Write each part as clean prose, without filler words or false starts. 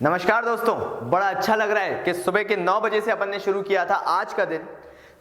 नमस्कार दोस्तों, बड़ा अच्छा लग रहा है कि सुबह के 9 बजे से अपन ने शुरू किया था आज का दिन।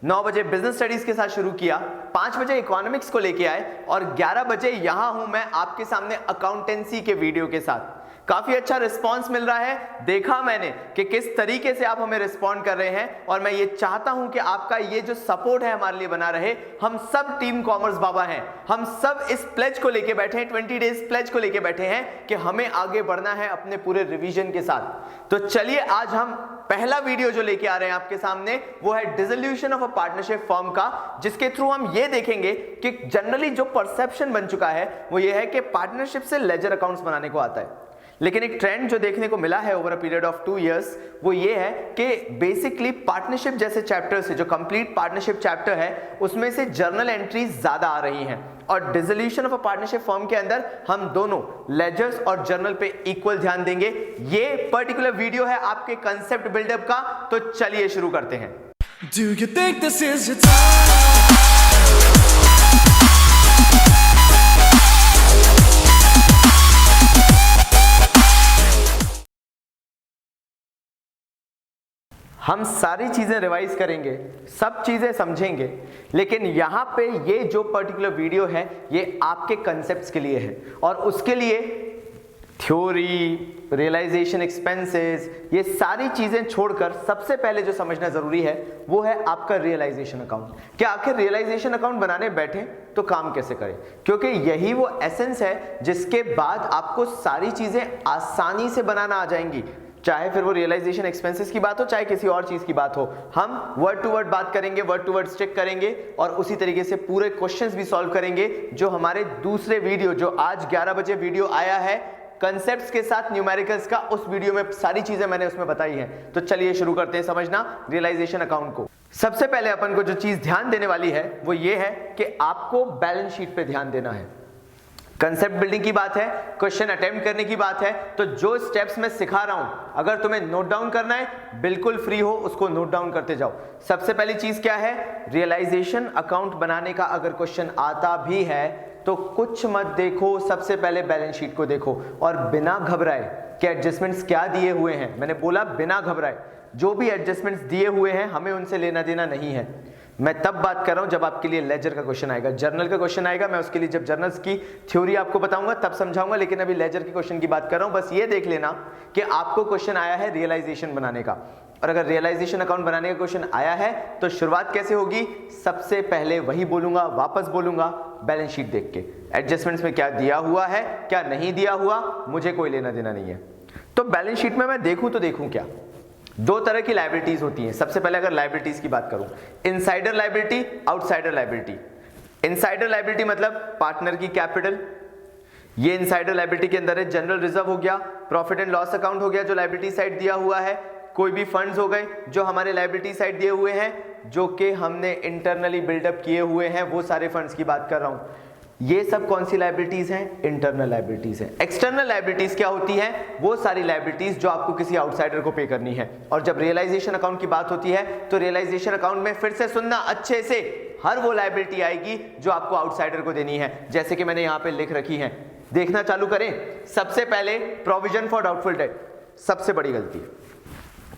9 बजे बिजनेस स्टडीज के साथ शुरू किया, 5 बजे इकोनॉमिक्स को लेके आए और 11 बजे यहां हूं मैं आपके सामने अकाउंटेंसी के वीडियो के साथ। काफी अच्छा रिस्पांस मिल रहा है, देखा मैंने कि किस तरीके से आप हमें रिस्पॉन्ड कर रहे हैं और मैं ये चाहता हूं कि आपका ये जो सपोर्ट है हमारे लिए बना रहे। हम सब टीम कॉमर्स बाबा हैं, हम सब इस प्लेज को लेके बैठे हैं, 20 डेज प्लेज को लेके बैठे हैं कि हमें आगे बढ़ना है अपने पूरे रिवीजन के साथ। तो चलिए आज हम पहला वीडियो जो लेके आ रहे हैं आपके सामने वो है dissolution of a partnership firm का, जिसके थ्रू हम ये देखेंगे कि जनरली जो परसेप्शन बन चुका है वो ये है कि पार्टनरशिप से लेजर अकाउंट्स बनाने को आता है, लेकिन एक ट्रेंड जो देखने को मिला है over a period of 2 years वो ये है कि बेसिकली पार्टनरशिप जैसे चैप्टर से जो कंप्लीट पार्टनरशिप चैप्टर है उसमें से जर्नल एंट्रीज ज्यादा आ रही हैं और dissolution of a partnership firm के अंदर हम दोनों लेजर्स और जर्नल पे इक्वल ध्यान देंगे। ये पर्टिकुलर वीडियो है आपके कंसेप्ट बिल्डअप का, तो चलिए शुरू करते हैं। Do you think this is your time? हम सारी चीजें रिवाइज करेंगे, सब चीजें समझेंगे, लेकिन यहां पे ये जो पर्टिकुलर वीडियो है ये आपके कंसेप्ट्स के लिए है और उसके लिए थ्योरी, रियलाइजेशन एक्सपेंसेस, ये सारी चीजें छोड़कर सबसे पहले जो समझना जरूरी है वो है आपका रियलाइजेशन अकाउंट। कि आखिर रियलाइजेशन अकाउंट बनाने बैठे तो काम कैसे करें, क्योंकि यही वो एसेंस है जिसके बाद आपको सारी चीजें आसानी से बनाना आ जाएंगी। चाहे फिर वो रियलाइजेशन एक्सपेंसेस की बात हो, चाहे किसी और चीज की बात हो, हम वर्ड टू वर्ड बात करेंगे, वर्ड टू वर्ड स्टिक करेंगे और उसी तरीके से पूरे क्वेश्चंस भी सॉल्व करेंगे जो हमारे दूसरे वीडियो जो आज 11 बजे वीडियो आया है कंसेप्ट्स के साथ न्यूमेरिकल्स का, उस वीडियो में सारी चीजें मैंने उसमें बताई हैं। तो चलिए शुरू करते हैं समझना रियलाइजेशन अकाउंट को। सबसे पहले अपन को जो चीज ध्यान देने वाली है वो ये है कि आपको बैलेंस शीट पे ध्यान देना है। कंसेप्ट बिल्डिंग की बात है, क्वेश्चन अटेम्प्ट करने की बात है, तो जो स्टेप्स मैं सिखा रहा हूं अगर तुम्हें नोट डाउन करना है बिल्कुल फ्री हो, उसको नोट डाउन करते जाओ। सबसे पहली चीज क्या है, रियलाइजेशन अकाउंट बनाने का अगर क्वेश्चन आता भी है तो कुछ मत देखो, सबसे पहले बैलेंस शीट को देखो और बिना घबराए कि एडजस्टमेंट्स क्या दिए हुए हैं, मैंने बोला बिना घबराए, जो भी एडजस्टमेंट्स दिए हुए हैं हमें उनसे लेना देना नहीं है। मैं तब बात कर रहा हूं जब आपके लिए लेजर का क्वेश्चन आएगा, जर्नल का क्वेश्चन आएगा, मैं उसके लिए जब जर्नल्स की थ्योरी आपको बताऊंगा तब समझाऊंगा, लेकिन अभी लेजर के क्वेश्चन की बात कर रहा हूं। बस ये देख लेना कि आपको क्वेश्चन आया है रियलाइजेशन बनाने का, और अगर रियलाइजेशन अकाउंट बनाने का क्वेश्चन आया है तो शुरुआत कैसे होगी, सबसे पहले वही बोलूंगा, वापस बोलूंगा, बैलेंस शीट देख के एडजस्टमेंट्स में क्या दिया हुआ है क्या नहीं दिया हुआ मुझे कोई लेना देना नहीं है। तो बैलेंस शीट में मैं देखूं तो देखूं क्या, दो तरह की लायबिलिटीज होती हैं। सबसे पहले अगर लायबिलिटीज की बात करूं, insider liability, outsider liability. Insider liability मतलब पार्टनर की कैपिटल, ये इनसाइडर लायबिलिटी के अंदर है। जनरल रिजर्व हो गया, प्रॉफिट एंड लॉस अकाउंट हो गया जो लायबिलिटी साइड दिया हुआ है, कोई भी फंड्स हो गए जो हमारे लायबिलिटी साइड दिए हुए हैं जो कि हमने इंटरनली बिल्डअप किए हुए हैं, वो सारे फंड्स की बात कर रहा हूं। ये सब कौन सी लायबिलिटीज हैं, इंटरनल लायबिलिटीज हैं। एक्सटर्नल लायबिलिटीज क्या होती हैं, वो सारी लायबिलिटीज जो आपको किसी आउटसाइडर को पे करनी है। और जब रियलाइजेशन अकाउंट की बात होती है तो रियलाइजेशन अकाउंट में फिर से सुनना अच्छे से, हर वो लायबिलिटी आएगी जो आपको आउटसाइडर को देनी है, जैसे कि मैंने यहां पे लिख रखी है। देखना चालू करें। सबसे पहले प्रोविजन फॉर डाउटफुल डेट, सबसे बड़ी गलती।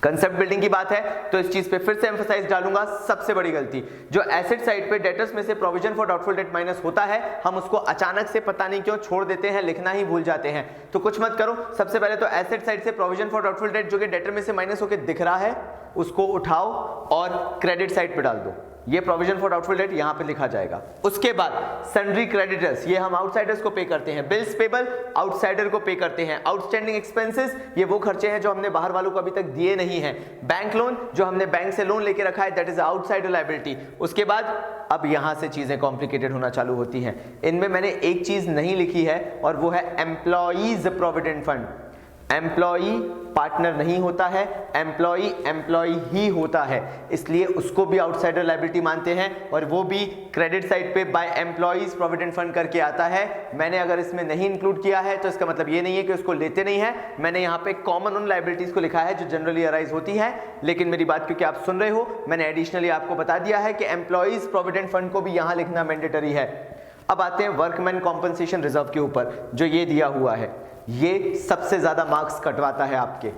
कंसेप्ट बिल्डिंग की बात है तो इस चीज पे फिर से एम्फसाइज डालूंगा, सबसे बड़ी गलती जो एसेट साइड पे डेटर्स में से provision for doubtful debt minus होता है, हम उसको अचानक से पता नहीं क्यों छोड़ देते हैं, लिखना ही भूल जाते हैं। तो कुछ मत करो, सबसे पहले तो एसेट साइड से प्रोविजन फॉर डाउटफुल डेट जो कि डेटर में से माइनस होकर दिख रहा है उसको उठाओ और क्रेडिट साइड पे डाल दो। ये प्रोविजन फॉर डाउटफुल डेट यहां पे लिखा जाएगा। उसके बाद सन्ड्री क्रेडिटर्स, ये हम आउटसाइडर्स को पे करते हैं। बिल्स पेबल आउटसाइडर को पे करते हैं। आउटस्टैंडिंग एक्सपेंसेस, ये वो खर्चे हैं जो हमने बाहर वालों को अभी तक दिए नहीं हैं। बैंक लोन, जो हमने बैंक से लोन लेके रखा है, दैट इज आउटसाइडर लायबिलिटी। उसके बाद अब यहां से चीजें कॉम्प्लिकेटेड होना चालू होती हैं। इनमें मैंने एक चीज नहीं लिखी है और वो है employees provident fund. Employee partner नहीं होता है, एम्प्लॉई एम्प्लॉई ही होता है, इसलिए उसको भी आउटसाइडर लायबिलिटी मानते हैं और वो भी क्रेडिट साइड पे बाय एम्प्लॉइज प्रोविडेंट फंड करके आता है। मैंने अगर इसमें नहीं इंक्लूड किया है तो इसका मतलब ये नहीं है कि उसको लेते नहीं है, मैंने यहाँ पे कॉमन उन लायबिलिटीज को लिखा है जो जनरली अराइज होती है। लेकिन मेरी बात क्योंकि आप सुन रहे हो, मैंने एडिशनली आपको बता दिया है कि एम्प्लॉइज प्रोविडेंट फंड को भी यहाँ लिखना मैंडेटरी है। अब आते हैं वर्कमैन कॉम्पनसेशन रिजर्व के ऊपर, जो ये दिया हुआ है, ये सबसे ज्यादा मार्क्स कटवाता है आपके।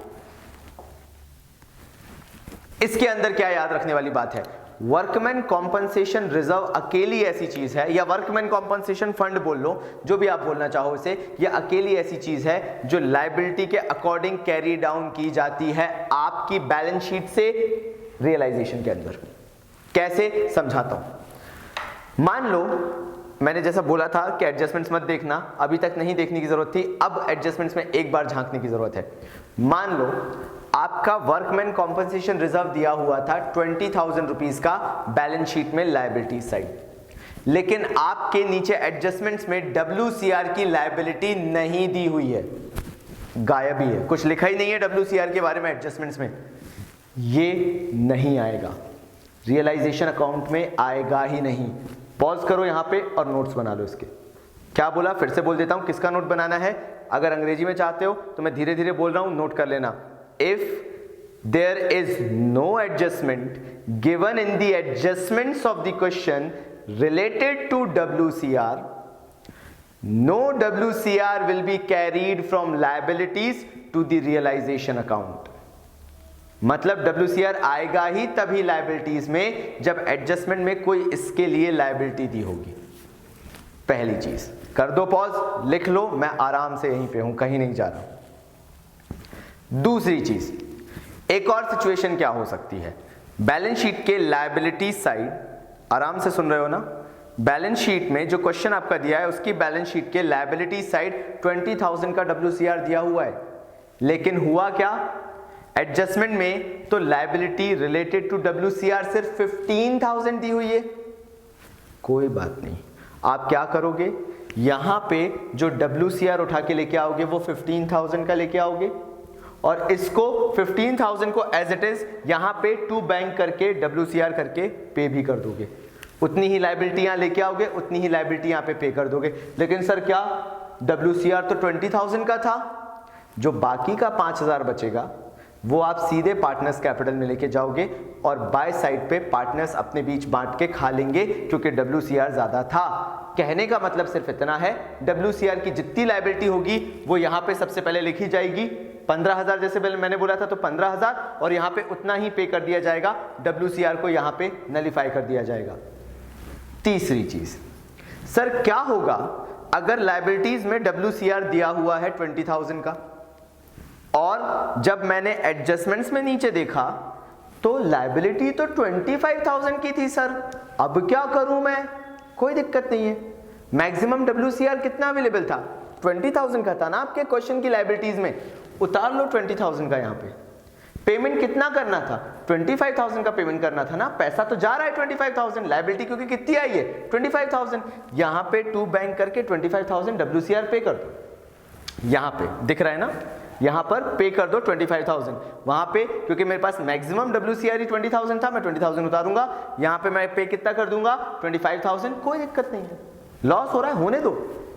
इसके अंदर क्या याद रखने वाली बात है, वर्कमैन कॉम्पनसेशन रिजर्व अकेली ऐसी चीज है, या वर्कमैन कॉम्पनसेशन फंड बोल लो, जो भी आप बोलना चाहो इसे, यह अकेली ऐसी चीज है जो लायबिलिटी के अकॉर्डिंग कैरी डाउन की जाती है आपकी बैलेंस शीट से रियलाइजेशन के अंदर। कैसे, समझाता हूं। मान लो मैंने जैसा बोला था कि एडजस्टमेंट्स मत देखना, अभी तक नहीं देखने की जरूरत थी, अब एडजस्टमेंट्स में एक बार झांकने की जरूरत है। मान लो आपका वर्कमैन कॉम्पनसेशन रिजर्व दिया हुआ था 20,000 रुपीज का बैलेंस शीट में लायबिलिटी साइड, लेकिन आपके नीचे एडजस्टमेंट्स में WCR की लायबिलिटी नहीं दी हुई है, गायब ही है, कुछ लिखा ही नहीं है WCR के बारे में एडजस्टमेंट्स में। ये नहीं आएगा, रियलाइजेशन अकाउंट में आएगा ही नहीं। पॉज करो यहां पे और नोट्स बना लो इसके। क्या बोला, फिर से बोल देता हूं, किसका नोट बनाना है, अगर अंग्रेजी में चाहते हो तो मैं धीरे धीरे बोल रहा हूं, नोट कर लेना। If there is no adjustment given in the adjustments of the question related to WCR, no WCR will be carried from liabilities to the realization account। मतलब WCR आएगा ही तभी लायबिलिटीज में जब एडजस्टमेंट में कोई इसके लिए लायबिलिटी दी होगी। पहली चीज, कर दो पॉज, लिख लो, मैं आराम से यहीं पे हूं, कहीं नहीं जा रहा। दूसरी चीज, एक और सिचुएशन क्या हो सकती है, बैलेंस शीट के लायबिलिटी साइड, आराम से सुन रहे हो ना, बैलेंस शीट में जो क्वेश्चन आपका दिया है उसकी बैलेंस शीट के लायबिलिटी साइड 20,000 का WCR दिया हुआ है, लेकिन हुआ क्या, एडजस्टमेंट में तो लायबिलिटी रिलेटेड टू WCR सिर्फ 15,000 दी हुई है। कोई बात नहीं, आप क्या करोगे, यहां पे जो WCR उठा के लेके आओगे वो 15,000 का लेके आओगे, और इसको 15,000 को एज इट इज यहां पे टू बैंक करके WCR करके पे भी कर दोगे। उतनी ही लायबिलिटी यहां लेके आओगे, उतनी ही लायबिलिटी यहां पे पे कर दोगे। लेकिन सर क्या, WCR तो 20,000 का था, जो बाकी का 5,000 बचेगा वो आप सीधे पार्टनर्स कैपिटल में लेके जाओगे और बाय साइड पे पार्टनर्स अपने बीच बांट के खा लेंगे, क्योंकि WCR ज्यादा था। कहने का मतलब सिर्फ इतना है, WCR की जितनी लायबिलिटी होगी वो यहां पे सबसे पहले लिखी जाएगी। 15,000 जैसे मैंने बोला था तो 15,000, और यहां पे उतना ही पे कर दिया जाएगा, WCR को यहां पे नलिफाई कर दिया जाएगा। तीसरी चीज, सर क्या होगा अगर लायबिलिटीज में WCR दिया हुआ है 20,000 का, और जब मैंने एडजस्टमेंट्स में नीचे देखा तो लायबिलिटी तो 25,000 की थी सर, अब क्या करूं मैं, कोई दिक्कत नहीं है। मैक्सिमम WCR कितना अवेलेबल था, 20,000 का था ना आपके क्वेश्चन की लायबिलिटीज में, उतार लो 20,000 का। यहाँ पे पेमेंट कितना करना था, 25,000 का पेमेंट करना था ना, पैसा तो जा रहा है 25,000, लायबिलिटी क्योंकि कितनी आई है 25,000, यहाँ पे टू बैंक करके 25,000 WCR पे कर दो। यहाँ पे दिख रहा है ना, यहाँ पर पे कर दो 25,000, वहां पे क्योंकि मेरे पास मैक्सिमम WCR ही 20,000 था, मैं 20,000 उतारूंगा, यहाँ पे मैं पे कितना कर दूंगा 25,000, कोई दिक्कत नहीं है। लॉस हो रहा है, होने दो,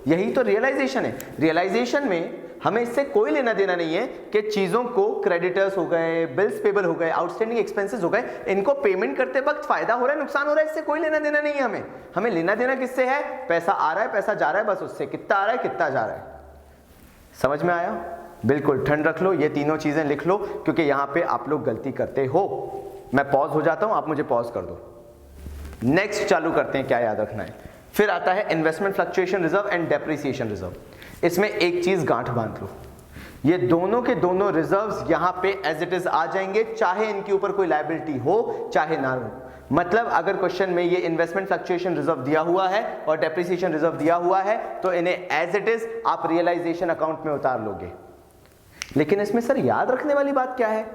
यही तो रियलाइजेशन है। रियलाइजेशन में हमें इससे कोई लेना देना नहीं है कि चीजों को, क्रेडिटर्स हो गए, बिल्स पेबल हो गए, आउटस्टैंडिंग एक्सपेंसेस हो गए, इनको पेमेंट करते वक्त फायदा हो रहा है, नुकसान हो रहा है, इससे कोई लेना देना नहीं है। हमें लेना देना किससे है, पैसा आ रहा है, पैसा जा रहा है, बस उससे कितना आ रहा है कितना जा रहा है। समझ में आया, बिल्कुल ठंड रख लो, ये तीनों चीजें लिख लो, क्योंकि यहां पे आप लोग गलती करते हो। मैं पॉज हो जाता हूं, आप मुझे पॉज कर दो। नेक्स्ट चालू करते हैं, क्या याद रखना है। फिर आता है investment fluctuation reserve and depreciation reserve. इसमें एक चीज गांठ बांध लो, ये दोनों के दोनों रिजर्व्स यहां पे एज इट इज आ जाएंगे, चाहे इनके ऊपर कोई लायबिलिटी हो चाहे ना हो। मतलब अगर क्वेश्चन में ये इन्वेस्टमेंट फ्लक्चुएशन रिजर्व दिया हुआ है और डेप्रिसिएशन रिजर्व दिया हुआ है तो इन्हें एज इट इज आप रियलाइजेशन अकाउंट में उतार लोगे। लेकिन इसमें सर याद रखने वाली बात क्या है,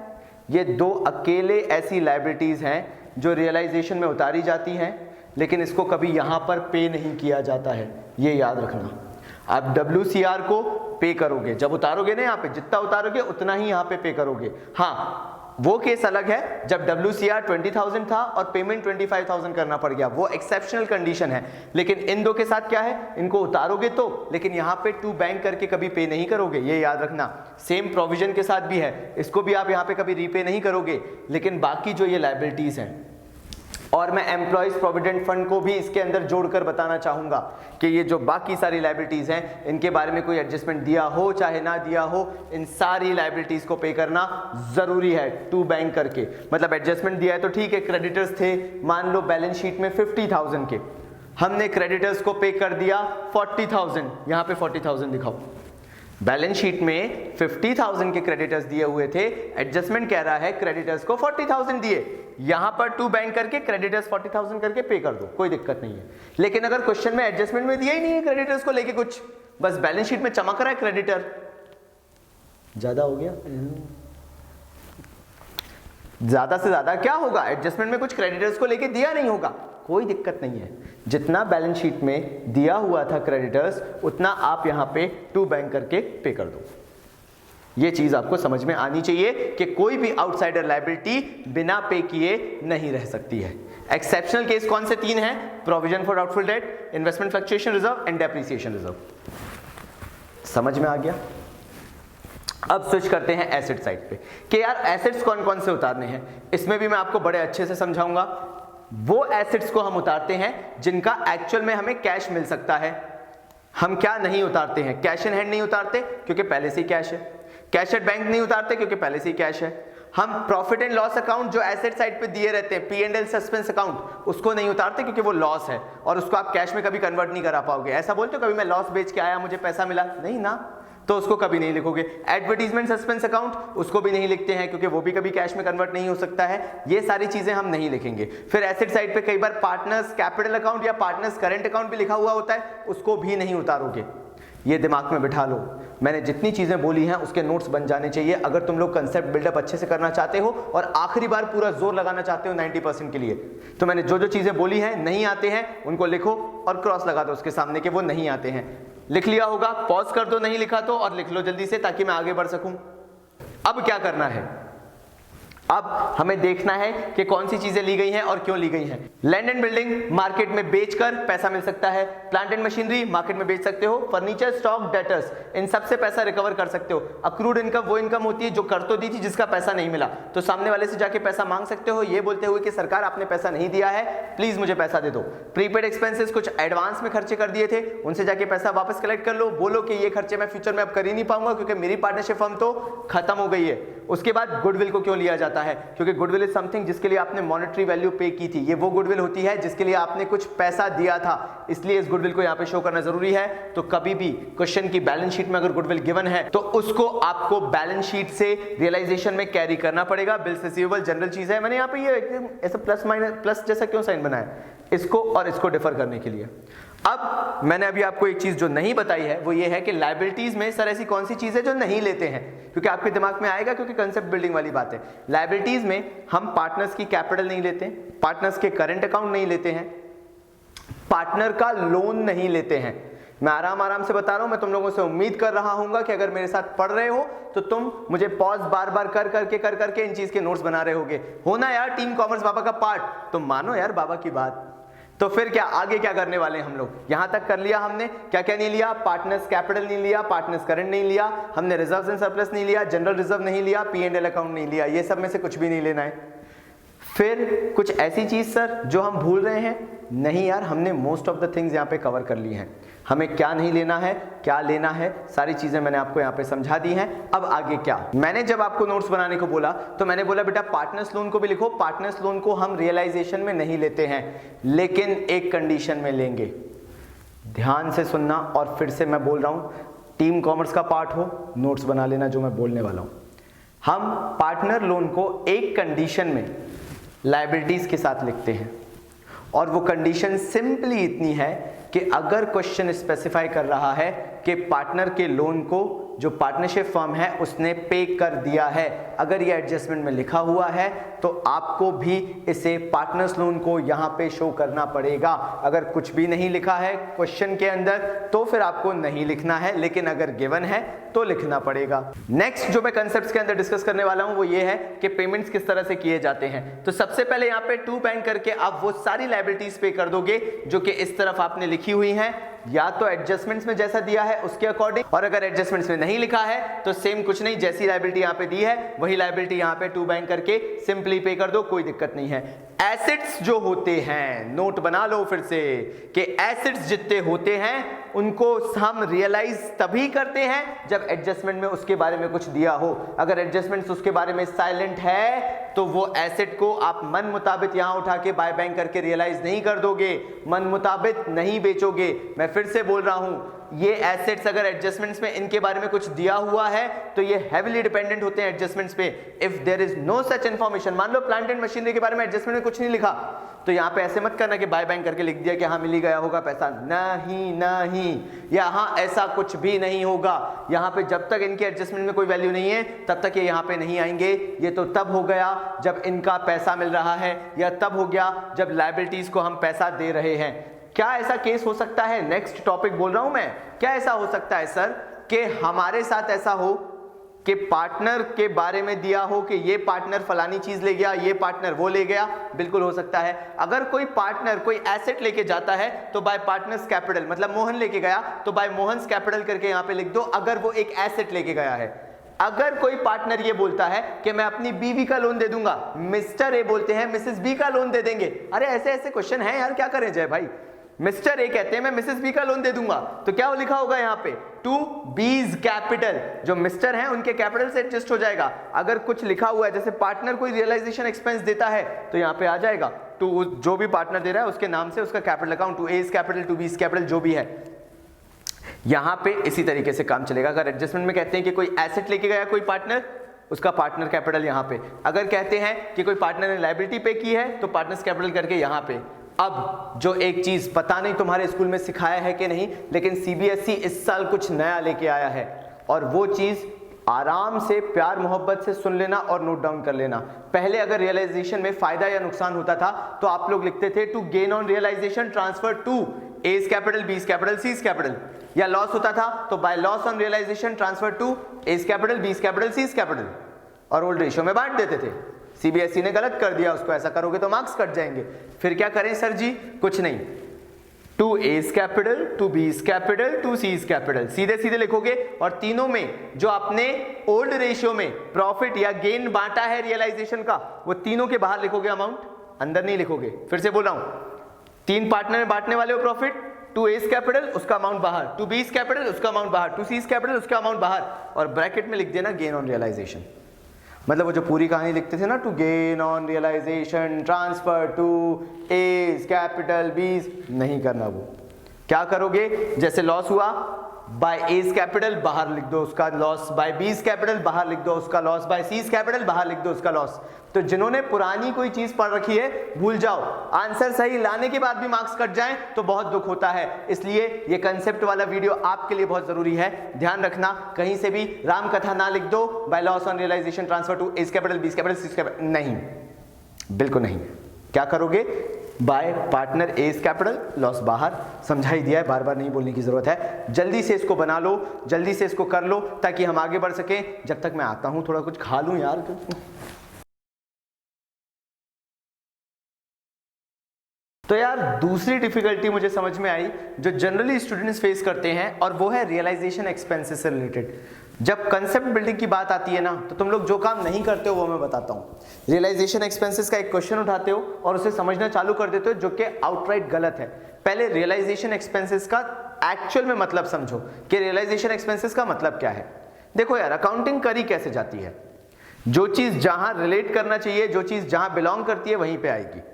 ये दो अकेले ऐसी लायबिलिटीज हैं जो रियलाइजेशन में उतारी जाती हैं, लेकिन इसको कभी यहां पर पे नहीं किया जाता है, ये याद रखना। आप WCR को पे करोगे, जब उतारोगे ना यहाँ पे जितना उतारोगे उतना ही यहाँ पे करोगे। हाँ, वो केस अलग है जब WCR 20,000 था और पेमेंट 25,000 करना पड़ गया, वो एक्सेप्शनल कंडीशन है। लेकिन इन दो के साथ क्या है, इनको उतारोगे तो, लेकिन यहाँ पे टू बैंक करके कभी पे नहीं करोगे, ये याद रखना। सेम प्रोविजन के साथ भी है, इसको भी आप यहाँ पे कभी रीपे नहीं करोगे। लेकिन बाकी जो ये लायबिलिटीज हैं और मैं एम्प्लॉइज प्रोविडेंट फंड को भी इसके अंदर जोड़कर बताना चाहूंगा कि ये जो बाकी सारी लायबिलिटीज हैं इनके बारे में कोई एडजस्टमेंट दिया हो चाहे ना दिया हो, इन सारी लायबिलिटीज को पे करना जरूरी है टू बैंक करके। मतलब एडजस्टमेंट दिया है तो ठीक है, क्रेडिटर्स थे मान लो बैलेंस शीट में 50,000 के, हमने क्रेडिटर्स को पे कर दिया 40,000, यहां पे 40,000 दिखाओ। बैलेंस शीट में 50,000 के क्रेडिटर्स दिए हुए थे, एडजस्टमेंट कह रहा है क्रेडिटर्स को 40,000 दिए, यहां पर टू बैंक करके क्रेडिटर्स 40,000 करके पे कर दो, कोई दिक्कत नहीं है। लेकिन अगर क्वेश्चन में एडजस्टमेंट में दिया ही नहीं है क्रेडिटर्स को लेके कुछ, बस बैलेंस शीट में चमक रहा है क्रेडिटर, ज्यादा हो गया। ज्यादा से ज्यादा क्या होगा, एडजस्टमेंट में कुछ क्रेडिटर्स को लेके दिया नहीं होगा, कोई दिक्कत नहीं है। जितना बैलेंस शीट में दिया हुआ था क्रेडिटर्स उतना आप यहां पे टू बैंक करके पे कर दो। ये चीज आपको समझ में आनी चाहिए कि कोई भी आउटसाइडर लायबिलिटी बिना पे किए नहीं रह सकती है। एक्सेप्शनल केस कौन से 3 हैं? Provision for doubtful debt, investment fluctuation reserve and depreciation reserve. समझ में आ गया? अब स्विच करते हैं एसेट साइड पे कि यार एसेट्स कौन कौन से उतारने हैं। इसमें भी मैं आपको बड़े अच्छे से समझाऊंगा। वो एसेट्स को हम उतारते हैं जिनका एक्चुअल में हमें कैश मिल सकता है। हम क्या नहीं उतारते हैं? कैश इन हैंड नहीं उतारते क्योंकि पहले से ही कैश है। कैश एट बैंक नहीं उतारते क्योंकि पहले से ही कैश है। हम प्रॉफिट एंड लॉस अकाउंट जो एसेट साइड पे दिए रहते हैं, P&L सस्पेंस अकाउंट, उसको नहीं उतारते क्योंकि वो लॉस है और उसको आप कैश में कभी कन्वर्ट नहीं करा पाओगे। ऐसा बोलते हो कभी मैं लॉस बेच के आया मुझे पैसा मिला, नहीं ना, तो उसको कभी नहीं लिखोगे। एडवर्टीजमेंट सस्पेंस अकाउंट, उसको भी नहीं लिखते हैं क्योंकि वो भी कभी कैश में कन्वर्ट नहीं हो सकता है। ये सारी चीजें हम नहीं लिखेंगे। फिर एसेट साइड पे कई बार पार्टनर्स कैपिटल अकाउंट या पार्टनर्स करंट अकाउंट भी लिखा हुआ होता है, उसको भी नहीं उतारोगे। ये दिमाग में बिठा लो। मैंने जितनी चीजें बोली हैं उसके नोट्स बन जाने चाहिए अगर तुम लोग कंसेप्ट बिल्डअप अच्छे से करना चाहते हो और आखिरी बार पूरा जोर लगाना चाहते हो 90% के लिए। तो मैंने जो जो चीजें बोली हैं नहीं आते हैं उनको लिखो और क्रॉस लगा दो उसके सामने कि वो नहीं आते हैं। लिख लिया होगा, पॉज कर दो नहीं लिखा तो, और लिख लो जल्दी से ताकि मैं आगे बढ़ सकूं। अब क्या करना है? अब हमें देखना है कि कौन सी चीजें ली गई हैं और क्यों ली गई हैं। लैंड एंड बिल्डिंग मार्केट में बेचकर पैसा मिल सकता है। प्लांट एंड मशीनरी मार्केट में बेच सकते हो। फर्नीचर, स्टॉक, डेटर्स, इन सब से पैसा रिकवर कर सकते हो। अक्रूड इनकम वो इनकम होती है जो कर तो दी थी जिसका पैसा नहीं मिला, तो सामने वाले से जाके पैसा मांग सकते हो ये बोलते हुए कि सरकार आपने पैसा नहीं दिया है, प्लीज मुझे पैसा दे दो। प्रीपेड एक्सपेंसेस, कुछ एडवांस में खर्चे कर दिए थे, उनसे जाके पैसा वापस कलेक्ट कर लो। बोलो कि ये खर्चे मैं फ्यूचर में अब कर ही नहीं पाऊंगा क्योंकि मेरी पार्टनरशिप फर्म तो खत्म हो गई है। उसके बाद गुडविल को क्यों लिया जाता है? क्योंकि गुडविल इज समथिंग जिसके लिए आपने मॉनेटरी वैल्यू पे की थी। ये वो गुडविल होती है जिसके लिए आपने कुछ पैसा दिया था, इसलिए इस गुडविल को यहाँ पे शो करना जरूरी है। तो कभी भी क्वेश्चन की बैलेंस शीट में अगर गुडविल गिवन है तो उसको आपको बैलेंस शीट से रियलाइजेशन में कैरी करना पड़ेगा। बिल्स रिसीवेबल जनरल चीज है। मैंने यहाँ पे ये ऐसा प्लस माइनस प्लस जैसा क्यों साइन बनाया? इसको और इसको डिफर करने के लिए। अब मैंने अभी आपको एक चीज जो नहीं बताई है वो ये है कि लायबिलिटीज में सर ऐसी कौन सी चीज है जो नहीं लेते हैं, क्योंकि आपके दिमाग में आएगा क्योंकि कंसेप्ट बिल्डिंग वाली बात है। लायबिलिटीज में हम पार्टनर्स की कैपिटल नहीं लेते, पार्टनर्स के करंट अकाउंट नहीं लेते हैं, पार्टनर का लोन नहीं लेते हैं। मैं आराम से बता रहा हूं। मैं तुम लोगों से उम्मीद कर रहा हूं कि अगर मेरे साथ पढ़ रहे हो तो तुम मुझे पॉज बार बार कर करके इन चीज के नोट्स बना रहे होगे। हो ना यार टीम कॉमर्स बाबा का पार्ट, तुम मानो यार बाबा की बात। तो फिर क्या आगे क्या करने वाले हैं हम लोग? यहां तक कर लिया हमने, क्या क्या नहीं लिया? पार्टनर्स कैपिटल नहीं लिया, पार्टनर्स करंट नहीं लिया, हमने रिजर्व्स एंड सरप्लस नहीं लिया, जनरल रिजर्व नहीं लिया, P&L अकाउंट नहीं लिया। ये सब में से कुछ भी नहीं लेना है। फिर कुछ ऐसी चीज सर जो हम भूल रहे हैं? नहीं यार, हमने मोस्ट ऑफ द थिंग्स यहाँ पे कवर कर ली हैं। हमें क्या नहीं लेना है, क्या लेना है, सारी चीजें मैंने आपको यहाँ पे समझा दी हैं। अब आगे क्या? मैंने जब आपको नोट्स बनाने को बोला तो मैंने बोला बेटा पार्टनर्स लोन को भी लिखो। पार्टनर्स लोन को हम रियलाइजेशन में नहीं लेते हैं, लेकिन एक कंडीशन में लेंगे। ध्यान से सुनना, और फिर से मैं बोल रहा हूं, टीम कॉमर्स का पार्ट हो, नोट्स बना लेना जो मैं बोलने वाला हूं। हम पार्टनर लोन को एक कंडीशन में लायबिलिटीज के साथ लिखते हैं, और वो कंडीशन सिंपली इतनी है कि अगर क्वेश्चन स्पेसिफाई कर रहा है कि पार्टनर के लोन को जो पार्टनरशिप फर्म है उसने पे कर दिया है, अगर ये एडजस्टमेंट में लिखा हुआ है तो आपको भी इसे पार्टनर्स लोन को यहां पे शो करना पड़ेगा। अगर कुछ भी नहीं लिखा है क्वेश्चन के अंदर तो फिर आपको नहीं लिखना है, लेकिन अगर गिवन है तो लिखना पड़ेगा। नेक्स्ट जो मैं कंसेप्ट्स के अंदर डिस्कस करने वाला हूं वो ये है कि पेमेंट्स किस तरह से किए जाते हैं। तो सबसे पहले यहाँ पे टू बैंक करके आप वो सारी लायबिलिटीज पे कर दोगे जो कि इस तरफ आपने लिखी हुई हैं, या तो एडजस्टमेंट्स में जैसा दिया है उसके अकॉर्डिंग, और अगर एडजस्टमेंट्स में नहीं लिखा है तो सेम कुछ नहीं, जैसी लायबिलिटी यहाँ पे दी है वही लायबिलिटी यहाँ पे टू बैंक करके सिंपली पे कर दो, कोई दिक्कत नहीं है। एसेट्स जो होते हैं, नोट बना लो फिर से कि एसेट्स जितने होते हैं उनको हम रियलाइज तभी करते हैं जब एडजस्टमेंट में उसके बारे में कुछ दिया हो। अगर एडजस्टमेंट्स उसके बारे में साइलेंट है तो वो एसेट को आप मन मुताबिक यहां उठा के बाय बैंक करके रियलाइज नहीं कर दोगे, मन मुताबिक नहीं बेचोगे। मैं फिर से बोल रहा हूं, ये एसेट्स अगर एडजस्टमेंट्स में इनके बारे में कुछ दिया हुआ है तो ये हेवीली डिपेंडेंट होते हैं एडजस्टमेंट्स पे। If there is no such information, मान लो प्लांट एंड मशीनरी के बारे में एडजस्टमेंट में कुछ नहीं लिखा, तो यहाँ पे ऐसे मत करना कि बाय बैंक करके लिख दिया कि हाँ मिल ही गया होगा पैसा। नहीं, यहाँ ऐसा कुछ भी नहीं होगा। यहाँ पे जब तक इनके एडजस्टमेंट में कोई वैल्यू नहीं है तब तक ये यहाँ पे नहीं आएंगे। ये तो तब हो गया जब इनका पैसा मिल रहा है, या तब हो गया जब लायबिलिटीज को हम पैसा दे रहे हैं। क्या ऐसा केस हो सकता है, नेक्स्ट टॉपिक बोल रहा हूं मैं, क्या ऐसा हो सकता है सर कि हमारे साथ ऐसा हो कि पार्टनर के बारे में दिया हो कि ये पार्टनर फलानी चीज ले गया, ये पार्टनर वो ले गया? बिल्कुल हो सकता है। अगर कोई पार्टनर कोई एसेट लेके जाता है तो बाय पार्टनर्स कैपिटल, मतलब मोहन लेके गया तो बाय मोहन्स कैपिटल करके यहां पे लिख दो, अगर वो एक एसेट लेके गया है। अगर कोई पार्टनर ये बोलता है कि मैं अपनी बीवी का लोन दे दूंगा, मिस्टर ए बोलते हैं मिसेस बी का लोन दे देंगे। अरे ऐसे ऐसे क्वेश्चन है यार, क्या करें जय भाई। मिस्टर ए कहते हैं मैं मिसेस बी का लोन दे दूंगा, तो क्या वो लिखा होगा यहाँ पे टू बीज कैपिटल, जो मिस्टर हैं उनके कैपिटल से एडजस्ट हो जाएगा। अगर कुछ लिखा हुआ है जैसे पार्टनर कोई रियलाइजेशन एक्सपेंस देता है तो यहाँ पे आ जाएगा टू, जो भी पार्टनर दे रहा है उसके नाम से उसका capital account, to A's capital, to B's capital, जो भी है। यहाँ पे इसी तरीके से काम चलेगा। अगर एडजस्टमेंट में कहते हैं कि कोई एसेट लेके गया कोई पार्टनर, उसका पार्टनर कैपिटल यहाँ पे। अगर कहते हैं कि कोई पार्टनर ने लायबिलिटी पे की है तो पार्टनर्स कैपिटल करके यहाँ पे। अब जो एक चीज पता नहीं तुम्हारे स्कूल में सिखाया है कि नहीं, लेकिन सीबीएसई इस साल कुछ नया लेके आया है, और वो चीज आराम से प्यार मोहब्बत से सुन लेना और नोट डाउन कर लेना। पहले अगर रियलाइजेशन में फायदा या नुकसान होता था तो आप लोग लिखते थे to gain on realisation transfer to A's capital, B's capital, C's capital, या लॉस होता था तो by loss on realisation transfer to A's capital, B's capital, C's capital, और ओल्ड रेशियो में बांट देते थे। सीबीएसई ने गलत कर दिया उसको, ऐसा करोगे तो मार्क्स कट जाएंगे। फिर क्या करें सर जी? कुछ नहीं, to A's capital, to B's capital, to C's capital, सीधे सीधे लिखोगे, और तीनों में जो आपने ओल्ड रेशियो में प्रॉफिट या गेन बांटा है रियलाइजेशन का, वो तीनों के बाहर लिखोगे अमाउंट, अंदर नहीं लिखोगे। फिर से बोल रहा हूं, तीन पार्टनर में बांटने वाले हो प्रॉफिट, टू एज कैपिटल उसका अमाउंट बाहर, टू बीज कैपिटल उसका अमाउंट बाहर, टू सीज कैपिटल उसका अमाउंट बाहर, और ब्रैकेट में लिख देना गेन ऑन रियलाइजेशन। मतलब वो जो पूरी कहानी लिखते थे ना, to gain on realisation transfer to A's capital B's, नहीं करना। वो क्या करोगे, जैसे लॉस हुआ बाय एज कैपिटल बाहर लिख दो उसका लॉस, बाय बीज कैपिटल बाहर लिख दो उसका लॉस, बाय सीज कैपिटल बाहर लिख दो उसका लॉस। तो जिन्होंने पुरानी कोई चीज पढ़ रखी है भूल जाओ, आंसर सही लाने के बाद भी मार्क्स कट जाएं तो बहुत दुख होता है। इसलिए ये कंसेप्ट वाला वीडियो आपके लिए बहुत जरूरी है, ध्यान रखना। कहीं से भी राम कथा ना लिख दो by loss on realisation transfer to A's capital, B's capital, C's capital, नहीं, बिल्कुल नहीं। क्या करोगे, by partner A's capital, loss बाहर, समझा ही दिया है, बार बार नहीं बोलने की जरूरत है। जल्दी से इसको बना लो, जल्दी से इसको कर लो ताकि हम आगे बढ़ सकें। जब तक मैं आता हूं थोड़ा कुछ खा लूं यार। तो यार दूसरी डिफिकल्टी मुझे समझ में आई जो जनरली स्टूडेंट्स फेस करते हैं, और वो है रियलाइजेशन एक्सपेंसेस से रिलेटेड। जब कंसेप्ट बिल्डिंग की बात आती है ना, तो तुम लोग जो काम नहीं करते हो वो मैं बताता हूँ। रियलाइजेशन एक्सपेंसेस का एक क्वेश्चन उठाते हो और उसे समझना चालू कर देते हो, जो कि आउटराइट गलत है। पहले रियलाइजेशन एक्सपेंसेस का एक्चुअल में मतलब समझो कि रियलाइजेशन एक्सपेंसेस का मतलब क्या है। देखो यार, अकाउंटिंग करी कैसे जाती है, जो चीज जहां रिलेट करना चाहिए, जो चीज जहां बिलोंग करती है वहीं पे आएगी।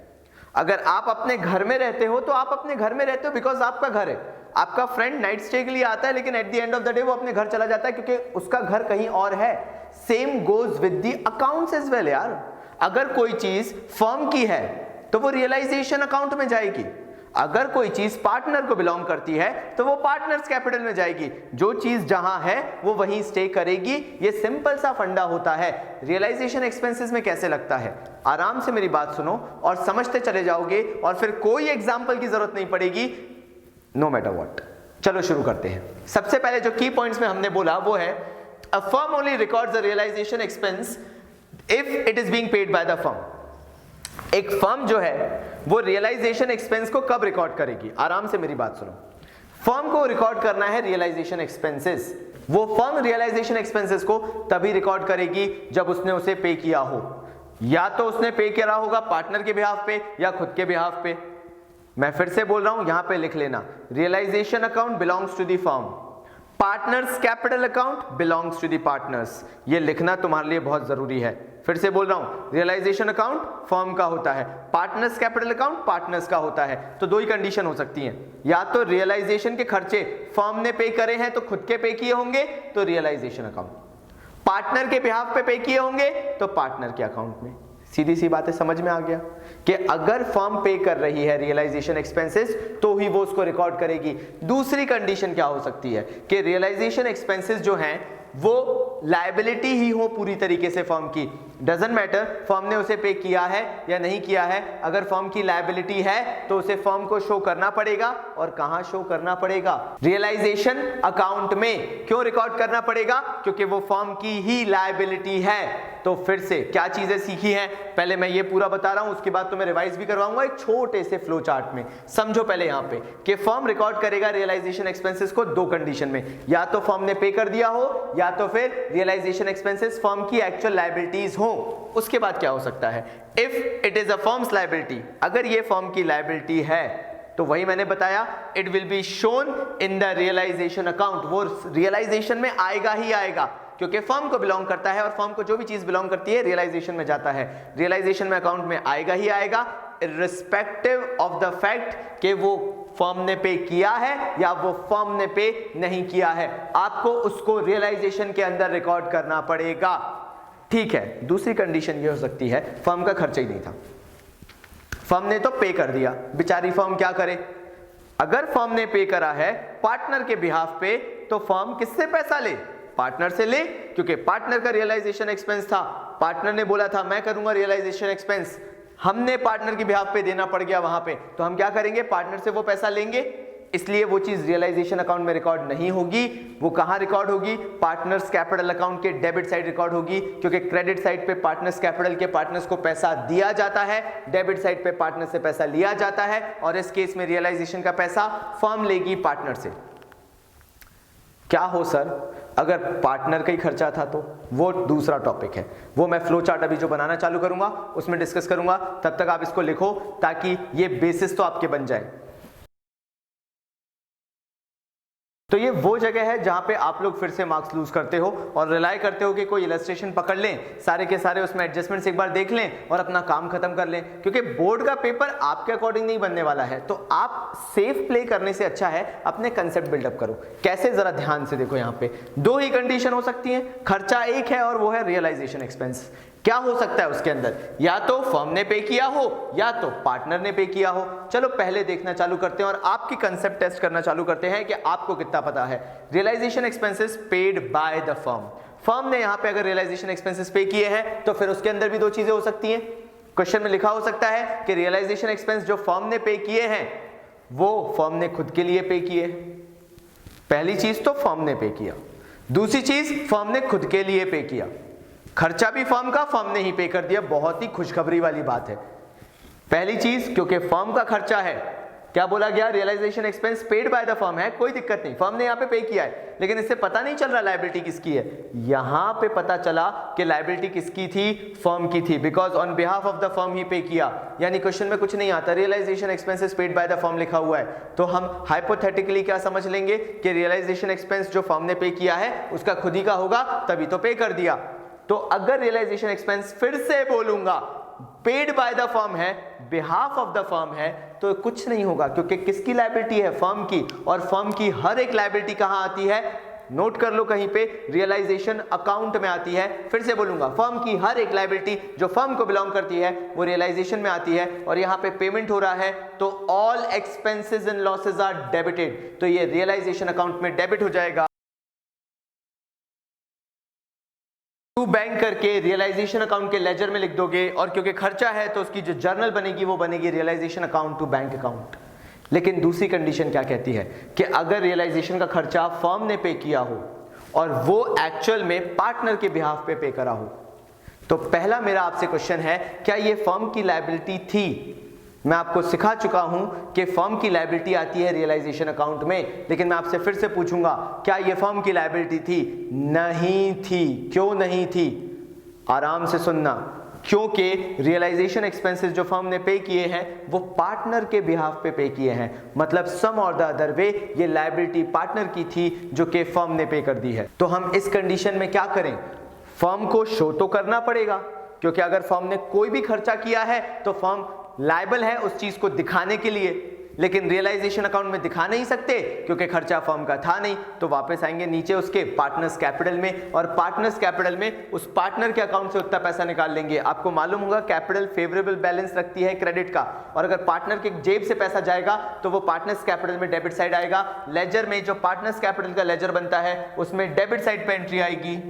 अगर आप अपने घर में रहते हो तो आप अपने घर में रहते हो बिकॉज आपका घर है। आपका फ्रेंड नाइट स्टे के लिए आता है लेकिन at the end of the day वो अपने घर चला जाता है क्योंकि उसका घर कहीं और है। Same goes with the accounts as well यार। अगर कोई चीज फर्म की है तो वो रियलाइजेशन अकाउंट में जाएगी, अगर कोई चीज पार्टनर को बिलोंग करती है तो वो पार्टनर्स कैपिटल में जाएगी। जो चीज जहां है वो वहीं स्टे करेगी। ये सिंपल सा फंडा होता है। रियलाइजेशन एक्सपेंसेस में कैसे लगता है, आराम से मेरी बात सुनो और समझते चले जाओगे और फिर कोई एग्जांपल की जरूरत नहीं पड़ेगी, नो मैटर व्हाट। चलो शुरू करते हैं। सबसे पहले जो की पॉइंट्स में हमने बोला वो है a firm only records the realisation expense if it is being paid by the firm. एक फर्म जो है वो रियलाइजेशन एक्सपेंस को कब रिकॉर्ड करेगी? आराम से मेरी बात सुनो। फर्म को रिकॉर्ड करना है रियलाइजेशन एक्सपेंसेस, वो फर्म रियलाइजेशन एक्सपेंसेस को तभी रिकॉर्ड करेगी जब उसने उसे पे किया हो। या तो उसने पे किया होगा पार्टनर के बिहाफ पे या खुद के बिहाफ पे। मैं फिर से बोल रहा हूं, यहां पे लिख लेना, realisation account belongs to the firm, partners capital account belongs to the partners. ये लिखना तुम्हारे लिए बहुत जरूरी है। फिर से बोल रहा हूं, रियलाइजेशन अकाउंट फर्म का होता है, पार्टनर्स कैपिटल अकाउंट पार्टनर्स का होता है। तो दो ही कंडीशन हो सकती हैं, या तो रियलाइजेशन के खर्चे फर्म ने पे करे हैं तो खुद के पे किए होंगे तो रियलाइजेशन अकाउंट, पार्टनर के बिहाफ पे किए होंगे तो पार्टनर के अकाउंट में। सीधी सी बातें समझ में आ गया कि अगर फर्म पे कर रही है रियलाइजेशन एक्सपेंसेस तो ही वो उसको रिकॉर्ड करेगी। दूसरी कंडीशन क्या हो सकती है कि रियलाइजेशन एक्सपेंसेस जो हैं वो लायबिलिटी ही हो पूरी तरीके से फर्म की। डजंट मैटर फर्म ने उसे पे किया है या नहीं किया है, अगर फर्म की लायबिलिटी है तो उसे फर्म को शो करना पड़ेगा। और कहां शो करना पड़ेगा? रियलाइजेशन अकाउंट में। क्यों रिकॉर्ड करना पड़ेगा? क्योंकि वो फर्म की ही लायबिलिटी है। तो फिर से क्या चीजें सीखी हैं, पहले मैं ये पूरा बता रहा हूं, उसके बाद तो मैं रिवाइज भी करवाऊंगा एक छोटे से फ्लो चार्ट में। समझो पहले यहां पे कि फर्म रिकॉर्ड करेगा रियलाइजेशन एक्सपेंसेस को दो कंडीशन में, या तो फर्म ने पे कर दिया हो या तो फिर रियलाइजेशन एक्सपेंसेस फर्म की एक्चुअल लायबिलिटीज हो। उसके बाद क्या हो सकता है? If it is a firms liability, अगर ये फर्म की लायबिलिटी है तो वही मैंने बताया, it will be shown in the realisation account. वो रियलाइजेशन में आएगा ही आएगा क्योंकि फर्म को बिलोंग करता है और फर्म को जो भी चीज बिलोंग करती है रियलाइजेशन में जाता है, रियलाइजेशन में अकाउंट में आएगा ही आएगा, इर्रिस्पेक्टिव ऑफ द फैक्ट कि वो फर्म ने पे किया है या वो फर्म ने पे नहीं किया है। आपको उसको रियलाइजेशन के अंदर रिकॉर्ड करना पड़ेगा। ठीक है, दूसरी कंडीशन ये हो सकती है फर्म का खर्चा ही नहीं था, फर्म ने तो पे कर दिया, बेचारी फर्म क्या करे? अगर फर्म ने पे करा है पार्टनर के बिहाफ पे तो फर्म किससे पैसा ले? पार्टनर से ले, क्योंकि पार्टनर का रियलाइजेशन एक्सपेंस था, पार्टनर ने बोला था मैं करूंगा रियलाइजेशन एक्सपेंस, हमने पार्टनर की बिहाफ पे देना पड़ गया वहां पे, तो हम क्या करेंगे? पार्टनर से वो पैसा लेंगे, इसलिए वो चीज रियलाइजेशन अकाउंट में रिकॉर्ड नहीं होगी। वो कहां रिकॉर्ड होगी? पार्टनर्स कैपिटल अकाउंट के डेबिट साइड रिकॉर्ड होगी, क्योंकि क्रेडिट साइड पे पार्टनर्स कैपिटल के पार्टनर्स को पैसा दिया जाता है, डेबिट साइड पे पार्टनर से पैसा लिया जाता है, और इस केस में रियलाइजेशन का पैसा फर्म लेगी पार्टनर से। क्या हो सर अगर पार्टनर का ही खर्चा था? तो वो दूसरा टॉपिक है, वो मैं फ्लो चार्ट अभी जो बनाना चालू करूंगा उसमें डिस्कस करूंगा। तब तक आप इसको लिखो ताकि ये बेसिस तो आपके बन जाए। तो ये वो जगह है जहां पे आप लोग फिर से मार्क्स लूज करते हो और रिलाई करते हो कि कोई इलस्ट्रेशन पकड़ लें, सारे के सारे उसमें एडजस्टमेंट्स एक बार देख लें और अपना काम खत्म कर लें, क्योंकि बोर्ड का पेपर आपके अकॉर्डिंग नहीं बनने वाला है। तो आप सेफ प्ले करने से अच्छा है अपने कंसेप्ट बिल्डअप करो। कैसे? जरा ध्यान से देखो, यहाँ पे दो ही कंडीशन हो सकती है, खर्चा एक है और वो है रियलाइजेशन एक्सपेंस। क्या हो सकता है उसके अंदर? या तो फर्म ने पे किया हो या तो पार्टनर ने पे किया हो। चलो पहले देखना चालू करते हैं और आपकी कंसेप्ट टेस्ट करना चालू करते हैं कि आपको कितना पता है। Realisation expenses paid by the firm, firm ने यहां पे अगर रियलाइजेशन एक्सपेंसेस पे किए हैं तो फिर उसके अंदर भी दो चीजें हो सकती हैं। क्वेश्चन में लिखा हो सकता है कि रियलाइजेशन एक्सपेंस जो फर्म ने पे किए हैं वो फर्म ने खुद के लिए पे किए। पहली चीज तो फर्म ने पे किया, दूसरी चीज फर्म ने खुद के लिए पे किया। खर्चा भी फर्म का फर्म ने ही पे कर दिया। बहुत ही खुशखबरी वाली बात है। पहली चीज क्योंकि फर्म का खर्चा है, क्या बोला गया? Realisation expense paid by the firm है, कोई दिक्कत नहीं, फर्म ने यहाँ पे किया है, लेकिन इससे पता नहीं चल रहा लायबिलिटी किसकी है। यहां पे पता चला कि लायबिलिटी किसकी थी? फर्म की थी, because on behalf of the firm ही पे किया। यानी क्वेश्चन में कुछ नहीं आता, realisation expenses paid by the firm लिखा हुआ है, तो हम हाइपोथेटिकली क्या समझ लेंगे कि रियलाइजेशन एक्सपेंस जो फर्म ने पे किया है उसका खुद ही का होगा, तभी तो पे कर दिया। तो अगर रियलाइजेशन एक्सपेंस, फिर से बोलूंगा, पेड बाय द फर्म है, बिहाफ ऑफ द फर्म है, तो कुछ नहीं होगा, क्योंकि किसकी लायबिलिटी है? फर्म की। और फर्म की हर एक लायबिलिटी कहां आती है? नोट कर लो कहीं पे, रियलाइजेशन अकाउंट में आती है। फिर से बोलूंगा, फर्म की हर एक लायबिलिटी जो फर्म को बिलोंग करती है वो रियलाइजेशन में आती है। और यहां पे पेमेंट हो रहा है तो all expenses and losses are debited, तो ये रियलाइजेशन अकाउंट में डेबिट हो जाएगा। टू बैंक करके रियलाइजेशन अकाउंट के लेजर में लिख दोगे, और क्योंकि खर्चा है तो उसकी जो जर्नल बनेगी वो बनेगी realisation account to bank account. लेकिन दूसरी कंडीशन क्या कहती है कि अगर रियलाइजेशन का खर्चा फर्म ने पे किया हो और वो एक्चुअल में पार्टनर के बिहाफ पे पे करा हो, तो पहला मेरा आपसे क्वेश्चन है, क्या ये फर्म की लायबिलिटी थी? मैं आपको सिखा चुका हूं कि फर्म की लायबिलिटी आती है रियलाइजेशन अकाउंट में, लेकिन मैं आपसे फिर से पूछूंगा, क्या ये फर्म की लायबिलिटी थी? नहीं थी। क्यों नहीं थी? आराम से सुनना, क्योंकि रियलाइजेशन एक्सपेंसेस जो फर्म ने पे किए हैं वो पार्टनर के बिहाफ पे किए हैं। मतलब सम और द अदर वे ये लायबिलिटी पार्टनर की थी जो कि फर्म ने पे कर दी है। तो हम इस कंडीशन में क्या करें? फर्म को शो तो करना पड़ेगा, क्योंकि अगर फर्म ने कोई भी खर्चा किया है तो फर्म लायबल है उस चीज को दिखाने के लिए, लेकिन रियलाइजेशन अकाउंट में दिखा नहीं सकते क्योंकि खर्चा फर्म का था नहीं। तो वापस आएंगे नीचे उसके पार्टनर्स कैपिटल में, और पार्टनर्स कैपिटल में उस पार्टनर के अकाउंट से उतना पैसा निकाल लेंगे। आपको मालूम होगा कैपिटल फेवरेबल बैलेंस रखती है क्रेडिट का, और अगर पार्टनर के जेब से पैसा जाएगा तो वो पार्टनर्स कैपिटल में डेबिट साइड आएगा। लेजर में जो पार्टनर्स कैपिटल का लेजर बनता है उसमें डेबिट साइड पे एंट्री आएगी।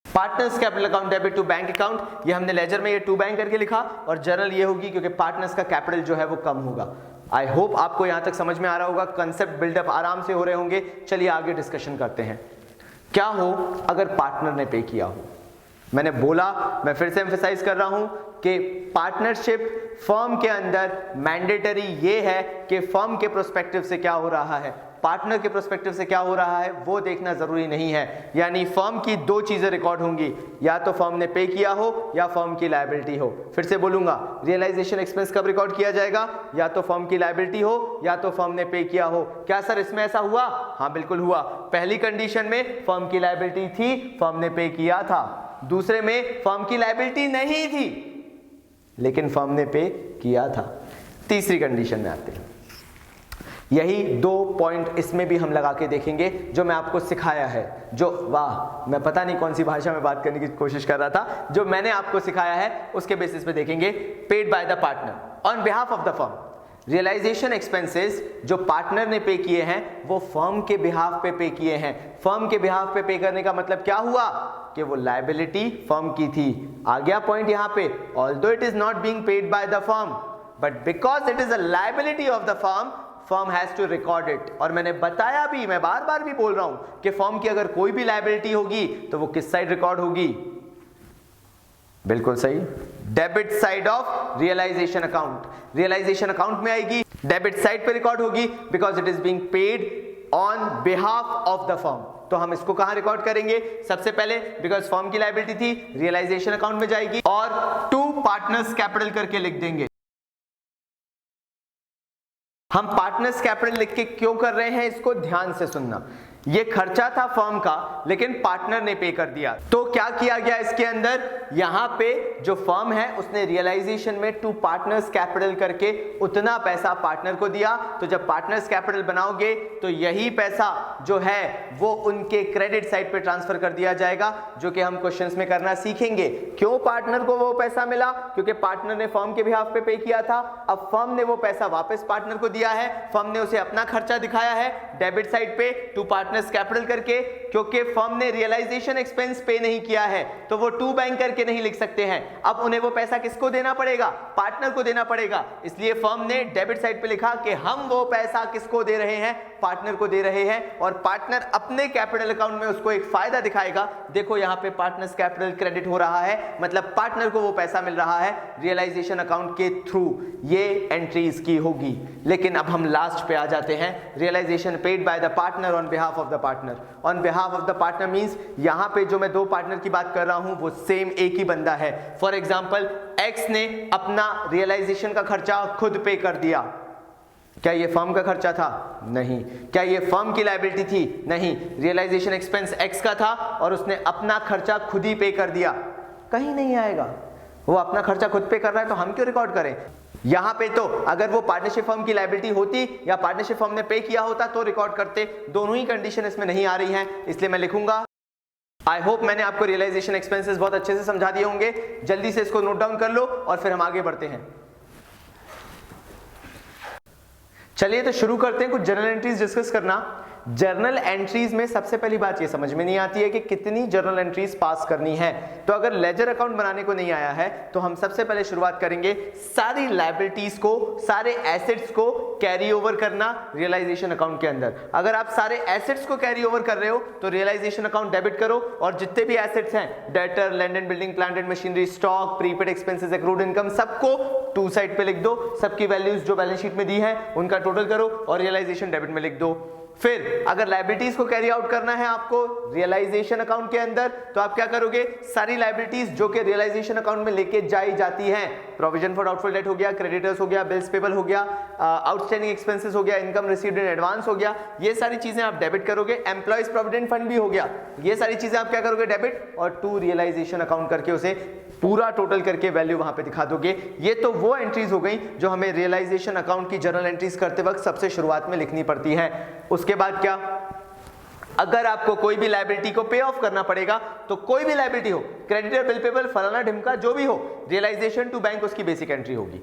Partners capital account debit to bank account, ये हमने लेजर में ये टू बैंक करके लिखा, और जर्नल ये होगी क्योंकि पार्टनर्स का कैपिटल जो है वो कम होगा। आई होप आपको यहां तक समझ में आ रहा होगा, कंसेप्ट बिल्डअप आराम से हो रहे होंगे। चलिए आगे डिस्कशन करते हैं। क्या हो अगर पार्टनर ने पे किया हो? मैंने बोला, मैं फिर से एम्फसाइज कर रहा हूं कि पार्टनरशिप फर्म के अंदर मैंडेटरी ये है कि फर्म के प्रोस्पेक्टिव से क्या हो रहा है, पार्टनर के प्रोस्पेक्टिव से क्या हो रहा है वो देखना जरूरी नहीं है। यानी फर्म की दो चीजें रिकॉर्ड होंगी, या तो फर्म ने पे किया हो या फर्म की लायबिलिटी हो। फिर से बोलूंगा, रियलाइजेशन एक्सपेंस कब रिकॉर्ड किया जाएगा? या तो फर्म की लायबिलिटी हो या तो फर्म ने पे किया हो। क्या सर इसमें ऐसा हुआ? हाँ बिल्कुल हुआ। पहली कंडीशन में फर्म की लायबिलिटी थी, फर्म ने पे किया था। दूसरे में फर्म की लायबिलिटी नहीं थी लेकिन फर्म ने पे किया था। तीसरी कंडीशन में आते हैं, यही दो पॉइंट इसमें भी हम लगा के देखेंगे जो मैं आपको सिखाया है। जो वाह, मैं पता नहीं कौन सी भाषा में बात करने की कोशिश कर रहा था, जो मैंने आपको सिखाया है उसके बेसिस पे देखेंगे। Paid by the partner on behalf of the firm, realisation expenses जो पार्टनर ने पे किए हैं वो फर्म के बिहाफ पे किए हैं। फर्म के बिहाफ पे करने का मतलब क्या हुआ कि वो लायबिलिटी फर्म की थी। आ गया पॉइंट यहां पे, although it is not being paid by the firm but because it is a liability of the firm has to record it. और मैंने बताया भी, मैं बार बार भी बोल रहा हूं कि फर्म की अगर कोई भी लायबिलिटी होगी तो वो किस साइड रिकॉर्ड होगी? बिल्कुल सही, debit side of realisation account. Realisation account में आएगी, डेबिट साइड पे रिकॉर्ड होगी because it is being paid on behalf of the firm. तो हम इसको कहां रिकॉर्ड करेंगे? सबसे पहले बिकॉज फर्म की लायबिलिटी थी, रियलाइजेशन अकाउंट में जाएगी और टू पार्टनर्स कैपिटल करके लिख देंगे। हम पार्टनर्स कैपिटल लिख के क्यों कर रहे हैं इसको ध्यान से सुनना। ये खर्चा था फर्म का लेकिन पार्टनर ने पे कर दिया, तो क्या किया गया इसके अंदर? यहां पे जो फर्म है उसने रियलाइजेशन में टू पार्टनर्स कैपिटल करके उतना पैसा पार्टनर को दिया। तो जब पार्टनर्स कैपिटल बनाओगे तो यही पैसा जो है वो उनके क्रेडिट साइड पे ट्रांसफर कर दिया जाएगा, जो कि हम क्वेश्चंस में करना सीखेंगे। क्यों पार्टनर को वो पैसा मिला? क्योंकि पार्टनर ने फर्म के बिहाफ पे किया था। अब फर्म ने वो पैसा वापस पार्टनर को दिया है, फर्म ने उसे अपना खर्चा दिखाया है डेबिट साइड पे टू पार्टनर्स कैपिटल करके। क्योंकि फर्म ने रियलाइजेशन एक्सपेंस पे नहीं किया है तो वो टू बैंक करके नहीं लिख सकते हैं। अब उन्हें वो पैसा किसको देना पड़ेगा? पार्टनर को देना पड़ेगा। इसलिए फर्म ने डेबिट साइड पे लिखा कि हम वो पैसा किसको दे रहे हैं? पार्टनर को दे रहे हैं, और पार्टनर अपने कैपिटल अकाउंट में उसको एक फायदा दिखाएगा। देखो यहां पे पार्टनर्स कैपिटल क्रेडिट हो रहा है, मतलब पार्टनर को वो पैसा मिल रहा है रियलाइजेशन अकाउंट के थ्रू। ये एंट्री इसकी होगी। लेकिन अब हम लास्ट पे आ जाते हैं, realisation paid by the partner on behalf of the partner. On behalf of the partner means यहां पे जो मैं दो पार्टनर की बात कर रहा हूं वो सेम एक ही बंदा है। फॉर एग्जांपल एक्स ने अपना रियलाइजेशन का खर्चा खुद पे कर दिया। क्या ये फर्म का खर्चा था? नहीं। क्या ये फर्म की लायबिलिटी थी? नहीं। रियलाइजेशन एक्सपेंस एक्स का था और उसने अपना खर्चा खुद ही पे कर दिया। कहीं नहीं आएगा, वो अपना खर्चा खुद पे कर रहा है तो हम क्यों रिकॉर्ड करें? यहां पे तो अगर वो पार्टनरशिप फर्म की लायबिलिटी होती या पार्टनरशिप फर्म ने पे किया होता तो रिकॉर्ड करते। दोनों ही कंडीशन इसमें नहीं आ रही हैं, इसलिए मैं लिखूंगा। आई होप मैंने आपको रियलाइजेशन एक्सपेंसेस बहुत अच्छे से समझा दिए होंगे। जल्दी से इसको नोट डाउन कर लो और फिर हम आगे बढ़ते हैं। चलिए तो शुरू करते हैं कुछ जनरल एंट्रीज डिस्कस करना। जर्नल एंट्रीज में सबसे पहली बात ये समझ में नहीं आती है कि कितनी जर्नल एंट्रीज पास करनी है। तो अगर लेजर अकाउंट बनाने को नहीं आया है तो हम सबसे पहले शुरुआत करेंगे सारी लायबिलिटीज को, सारे एसेट्स को कैरी ओवर करना रियलाइजेशन अकाउंट के अंदर। अगर आप सारे एसेट्स को कैरी ओवर कर रहे हो तो रियलाइजेशन अकाउंट डेबिट करो और जितने भी एसेट्स हैं, debtor, land and building, plant and machinery, stock, prepaid expenses, accrued income, सबको टू साइड पे लिख दो। सबकी वैल्यूज जो बैलेंस शीट में दी है उनका टोटल करो और रियलाइजेशन डेबिट में लिख दो। फिर अगर लायबिलिटीज को कैरी आउट करना है आपको रियलाइजेशन अकाउंट के अंदर तो आप क्या करोगे, सारी लायबिलिटीज जो कि रियलाइजेशन अकाउंट में लेके जाई जाती हैं, प्रोविजन फॉर डाउटफुल डेट हो गया, क्रेडिटर्स हो गया, बिल्स पेबल हो गया, आउटस्टैंडिंग एक्सपेंसेस हो गया, इनकम रिसीव्ड इन एडवांस हो गया, ये सारी चीजें आप डेबिट करोगे। एम्प्लॉइज प्रोविडेंट फंड भी हो गया, ये सारी चीजें आप क्या करोगे, डेबिट, और टू रियलाइजेशन अकाउंट करके उसे पूरा टोटल करके वैल्यू वहां पे दिखा दोगे। ये तो वो एंट्रीज हो गई जो हमें रियलाइजेशन अकाउंट की जर्नल एंट्रीज करते वक्त सबसे शुरुआत में लिखनी पड़ती है। उसके बाद क्या, अगर आपको कोई भी लायबिलिटी को पे ऑफ करना पड़ेगा तो कोई भी लायबिलिटी हो, क्रेडिटर, बिल पेबल, फलाना ढिमका जो भी हो, रियलाइजेशन टू बैंक उसकी बेसिक एंट्री होगी।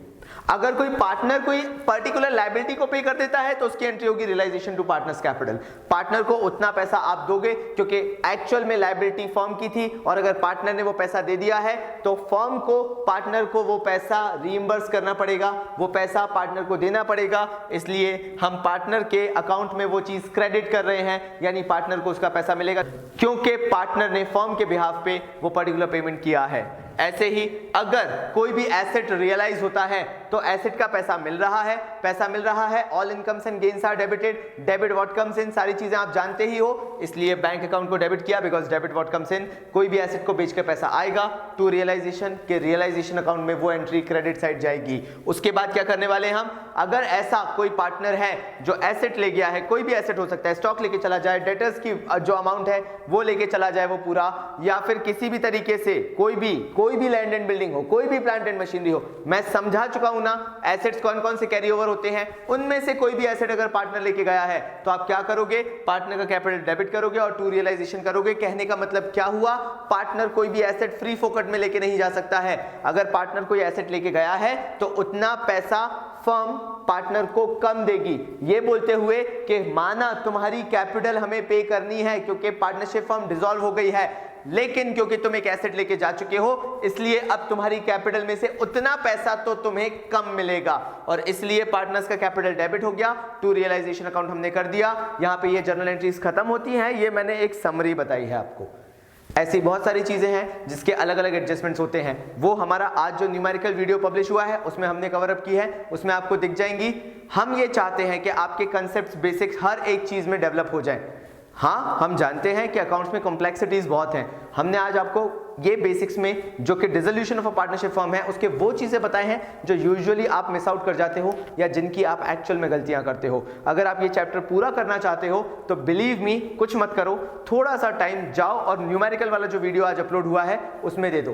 अगर कोई पार्टनर कोई पर्टिकुलर लायबिलिटी को पे कर देता है तो उसकी एंट्री होगी realisation to partners capital. Partner को उतना पैसा आप दोगे क्योंकि एक्चुअल में लायबिलिटी फर्म की थी, और अगर पार्टनर ने वो पैसा दे दिया है तो फर्म को पार्टनर को वो पैसा रीइंबर्स करना पड़ेगा, वो पैसा पार्टनर को देना पड़ेगा। इसलिए हम पार्टनर के अकाउंट में वो चीज क्रेडिट कर रहे हैं, यानी पार्टनर को उसका पैसा मिलेगा क्योंकि पार्टनर ने फर्म के बिहाफ पे वो पर्टिकुलर पेमेंट किया है। ऐसे ही अगर कोई भी एसेट रियलाइज होता है तो एसेट का पैसा मिल रहा है, पैसा मिल रहा है, all incomes and gains are debited, debit what comes in, सारी चीजें आप जानते ही हो, इसलिए बैंक अकाउंट को डेबिट किया because debit what comes in, कोई भी एसेट को बेचकर पैसा आएगा टू रियलाइजेशन के रियलाइजेशन अकाउंट में वो एंट्री क्रेडिट साइड जाएगी। उसके बाद क्या करने वाले हम, अगर ऐसा कोई पार्टनर है जो एसेट ले गया है, कोई भी एसेट हो सकता है, स्टॉक लेके चला जाए, डेटर्स की जो अमाउंट है वो लेके चला जाए वो पूरा, या फिर किसी भी तरीके से कोई भी लैंड एंड बिल्डिंग हो, कोई भी प्लांट एंड मशीनरी हो, मैं समझा चुका हूं ना एसेट्स कौन कौन से कैरी ओवर होते हैं, उनमें से कोई भी एसेट अगर पार्टनर लेके गया है तो आप क्या करोगे, पार्टनर का कैपिटल डेबिट करोगे और टू रियलाइजेशन करोगे। कहने का मतलब क्या हुआ, पार्टनर कोई भी एसेट फ्री फोकट में लेके नहीं जा सकता है। अगर पार्टनर कोई एसेट लेके गया है तो उतना पैसा फर्म पार्टनर को कम देगी, ये बोलते हुए कि माना तुम्हारी कैपिटल हमें पे करनी है क्योंकि पार्टनरशिप फर्म डिसॉल्व हो गई है, लेकिन क्योंकि तुम एक एसेट लेके जा चुके हो इसलिए अब तुम्हारी कैपिटल में से उतना पैसा तो तुम्हें कम मिलेगा, और इसलिए पार्टनर्स का कैपिटल डेबिट हो गया, टू रियलाइजेशन अकाउंट हमने कर दिया। यहां पे ये जर्नल एंट्रीज खत्म होती हैं, ये मैंने एक समरी बताई है आपको। ऐसी बहुत सारी चीजें हैं जिसके अलग अलग एडजस्टमेंट्स होते हैं, वो हमारा आज जो न्यूमेरिकल वीडियो पब्लिश हुआ है उसमें हमने कवर अप की है, उसमें आपको दिख जाएंगी। हम ये चाहते हैं कि आपके कंसेप्ट बेसिक्स हर एक चीज में डेवलप हो जाए। हाँ, हम जानते हैं कि अकाउंट्स में कॉम्प्लेक्सिटीज बहुत हैं, हमने आज आपको ये बेसिक्स में जो कि dissolution of a partnership firm है उसके वो चीजें बताए हैं जो यूजुअली आप मिस आउट कर जाते हो या जिनकी आप एक्चुअल में गलतियां करते हो। अगर आप ये चैप्टर पूरा करना चाहते हो तो बिलीव मी, कुछ मत करो, थोड़ा सा टाइम जाओ और न्यूमेरिकल वाला जो वीडियो आज अपलोड हुआ है उसमें दे दो,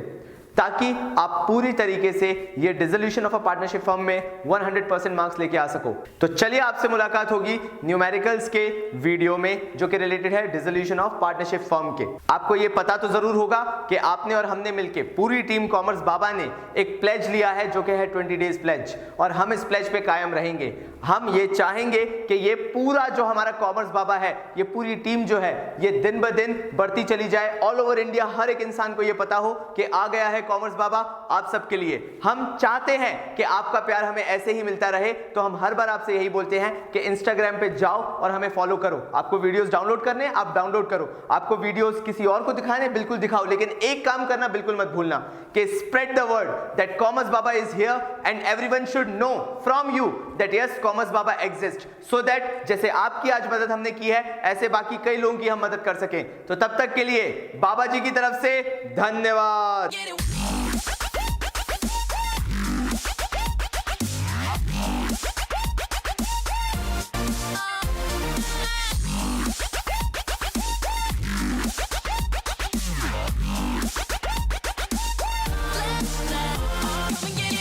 ताकि आप पूरी तरीके से ये dissolution of a partnership firm में 100% मार्क्स लेके आ सको। तो चलिए आपसे मुलाकात होगी न्यूमेरिकल्स के वीडियो में जो कि रिलेटेड है डिसोल्यूशन ऑफ पार्टनरशिप फर्म के। आपको ये पता तो जरूर होगा कि आपने और हमने मिलके पूरी टीम कॉमर्स बाबा ने एक प्लेज लिया है जो कि है 20 डेज प्लेज, और हम इस प्लेज पे कायम रहेंगे। हम ये चाहेंगे कि ये पूरा जो हमारा कॉमर्स बाबा है, ये पूरी टीम जो है ये दिन ब दिन बढ़ती चली जाए, ऑल ओवर इंडिया हर एक इंसान को ये पता हो कि आ गया है कॉमर्स बाबा आप सबके लिए। हम चाहते हैं कि आपका प्यार हमें ऐसे ही मिलता रहे, तो हम हर बार आपसे यही बोलते हैं कि इंस्टाग्राम पे जाओ और हमें फॉलो करो। आपको वीडियोस डाउनलोड करने आप डाउनलोड करो, आपको वीडियोस किसी और को दिखाने बिल्कुल दिखाओ, लेकिन एक काम करना बिल्कुल मत भूलना कि spread the word that commerce Baba is here and everyone should know from you that yes commerce Baba exist, so that जैसे आपकी आज मदद हमने की है ऐसे बाकी कई लोगों की हम मदद कर सकें। तो तब तक के लिए बाबा जी की तरफ से धन्यवाद।